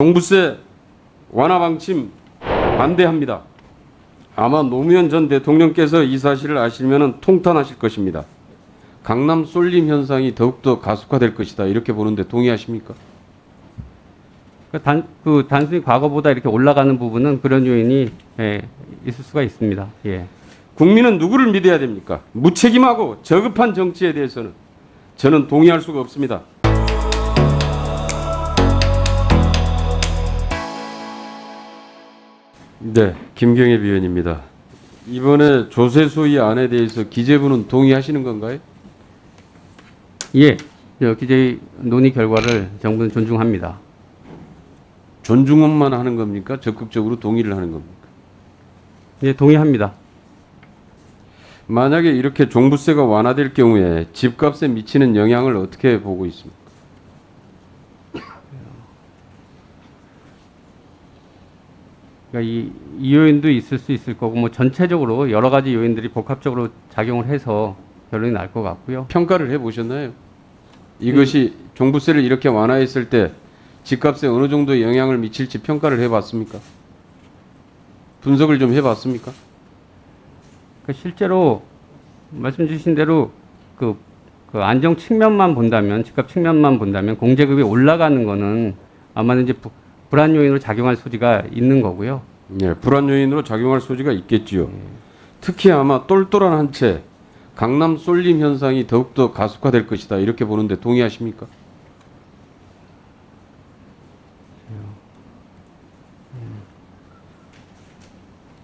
종부세 완화 방침 반대합니다. 아마 노무현 전 대통령께서 이 사실을 아시면 통탄하실 것입니다. 강남 쏠림 현상이 더욱더 가속화될 것이다. 이렇게 보는데 동의하십니까? 단순히 과거보다 이렇게 올라가는 부분은 그런 요인이 있을 수가 있습니다. 예. 국민은 누구를 믿어야 됩니까? 무책임하고 저급한 정치에 대해서는 저는 동의할 수가 없습니다. 네, 김경애 위원입니다. 이번에 조세소위 안에 대해서 기재부는 동의하시는 건가요? 예. 기재위 논의 결과를 정부는 존중합니다. 존중만 하는 겁니까? 적극적으로 동의를 하는 겁니까? 예, 동의합니다. 만약에 이렇게 종부세가 완화될 경우에 집값에 미치는 영향을 어떻게 보고 있습니까? 그러니까 이 요인도 있을 수 있을 거고, 뭐 전체적으로 여러 가지 요인들이 복합적으로 작용을 해서 결론이 날 것 같고요. 평가를 해보셨나요? 이것이 종부세를 이렇게 완화했을 때 집값에 어느 정도 영향을 미칠지 평가를 해봤습니까? 분석을 좀 해봤습니까? 그러니까 실제로 말씀 주신 대로 그 안정 측면만 본다면, 집값 측면만 본다면 공제급이 올라가는 거는 아마는 이제 불안 요인으로 작용할 소지가 있는 거고요. 네, 불안 요인으로 작용할 소지가 있겠지요. 특히 아마 똘똘한 한 채 강남 쏠림 현상이 더욱더 가속화될 것이다. 이렇게 보는데 동의하십니까?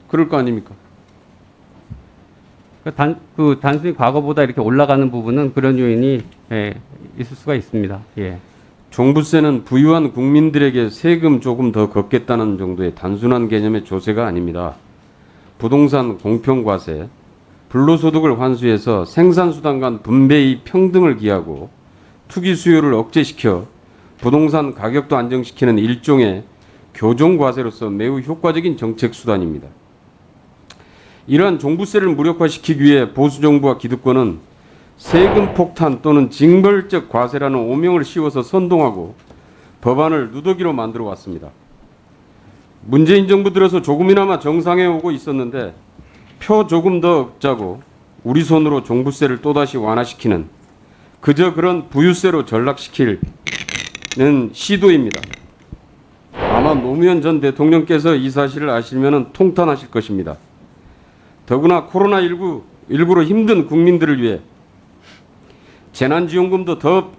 그럴 거 아닙니까? 단순히 과거보다 이렇게 올라가는 부분은 그런 요인이 있을 수가 있습니다. 예. 종부세는 부유한 국민들에게 세금 조금 더 걷겠다는 정도의 단순한 개념의 조세가 아닙니다. 부동산 공평과세, 불로소득을 환수해서 생산수단 간 분배의 평등을 기하고 투기 수요를 억제시켜 부동산 가격도 안정시키는 일종의 교정과세로서 매우 효과적인 정책 수단입니다. 이러한 종부세를 무력화시키기 위해 보수정부와 기득권은 세금 폭탄 또는 징벌적 과세라는 오명을 씌워서 선동하고 법안을 누더기로 만들어 왔습니다. 문재인 정부 들어서 조금이나마 정상에 오고 있었는데 표 조금 더 얻자고 우리 손으로 종부세를 또다시 완화시키는 그저 그런 부유세로 전락시키는 시도입니다. 아마 노무현 전 대통령께서 이 사실을 아시면 통탄하실 것입니다. 더구나 코로나19로 힘든 국민들을 위해 재난지원금도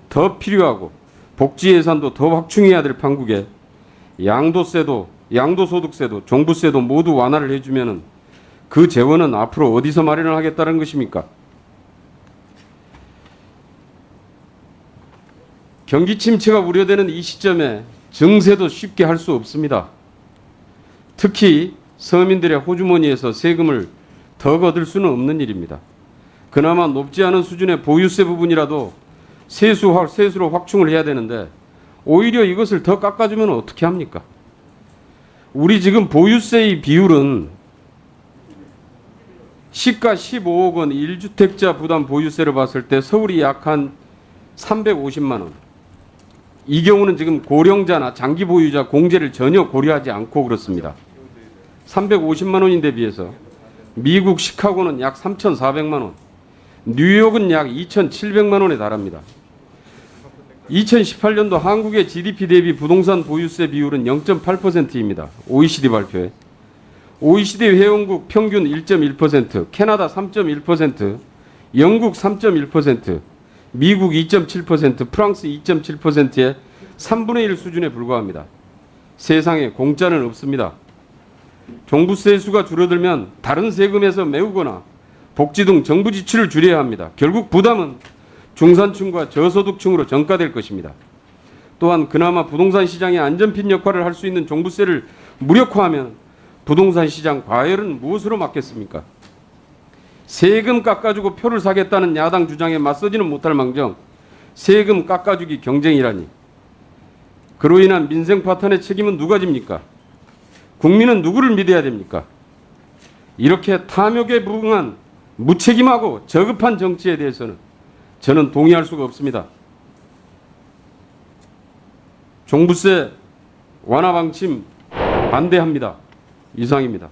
더 필요하고 복지 예산도 더 확충해야 될 판국에 양도세도, 양도소득세도, 종부세도 모두 완화를 해주면 그 재원은 앞으로 어디서 마련을 하겠다는 것입니까? 경기 침체가 우려되는 이 시점에 증세도 쉽게 할 수 없습니다. 특히 서민들의 호주머니에서 세금을 더 거둘 수는 없는 일입니다. 그나마 높지 않은 수준의 보유세 부분이라도 세수로 확충을 해야 되는데 오히려 이것을 더 깎아주면 어떻게 합니까? 우리 지금 보유세의 비율은 시가 15억 원 1주택자 부담 보유세를 봤을 때 서울이 약 한 350만 원. 이 경우는 지금 고령자나 장기 보유자 공제를 전혀 고려하지 않고 그렇습니다. 350만 원인데 비해서 미국 시카고는 약 3,400만 원, 뉴욕은 약 2,700만 원에 달합니다. 2018년도 한국의 GDP 대비 부동산 보유세 비율은 0.8%입니다. OECD 발표에. OECD 회원국 평균 1.1%, 캐나다 3.1%, 영국 3.1%, 미국 2.7%, 프랑스 2.7%의 3분의 1 수준에 불과합니다. 세상에 공짜는 없습니다. 종부세 수가 줄어들면 다른 세금에서 메우거나 복지 등 정부 지출을 줄여야 합니다. 결국 부담은 중산층과 저소득층으로 전가될 것입니다. 또한 그나마 부동산 시장의 안전핀 역할을 할 수 있는 종부세를 무력화하면 부동산 시장 과열은 무엇으로 막겠습니까? 세금 깎아주고 표를 사겠다는 야당 주장에 맞서지는 못할 망정 세금 깎아주기 경쟁이라니. 그로 인한 민생 파탄의 책임은 누가 집니까? 국민은 누구를 믿어야 됩니까? 이렇게 탐욕에 부응한 무책임하고 저급한 정치에 대해서는 저는 동의할 수가 없습니다. 종부세 완화 방침 반대합니다. 이상입니다.